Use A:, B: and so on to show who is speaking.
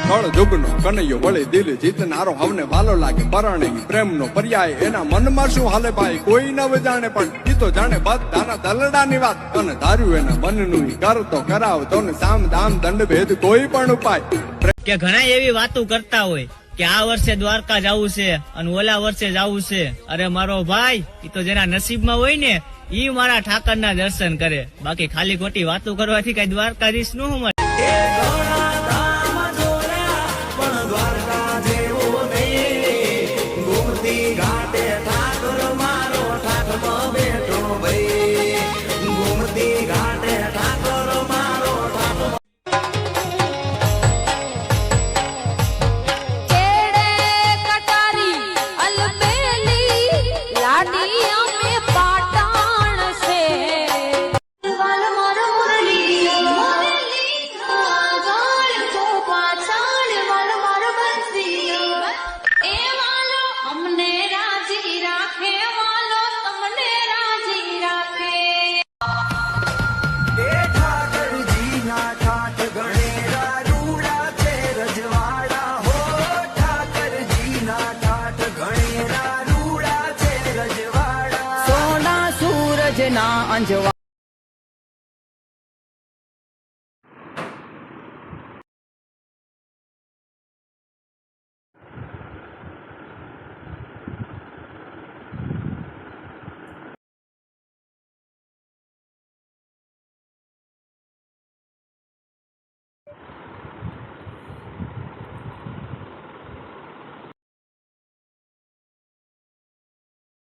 A: કળ જુગનો કનૈયો વળી દિલ જીતનારો હવને વાલો લાગે પરણે પ્રેમનો પર્યાય એના મનમાં શું હાલે ભાઈ કોઈ ન જાણે પણ ઈ તો જાણે બધાના દલડાની વાત અને ધાર્યું એના મનનું કરતો કરાવતો ને સામ દામ દંડ ભેદ કોઈ પણ ઉપાય
B: કે ઘણા એવી વાતો કરતા હોય કે આ વર્ષે દ્વારકા જવું છે અને ઓલા વર્ષે જવું છે. અરે મારો ભાઈ ઈ તો જેના નસીબમાં હોય ને ઈ મારા ઠાકરના દર્શન કરે, બાકી ખાલી ખોટી વાતો કરવાથી કઈ દ્વારકાધીશ નું મળે.
C: ના અંજવા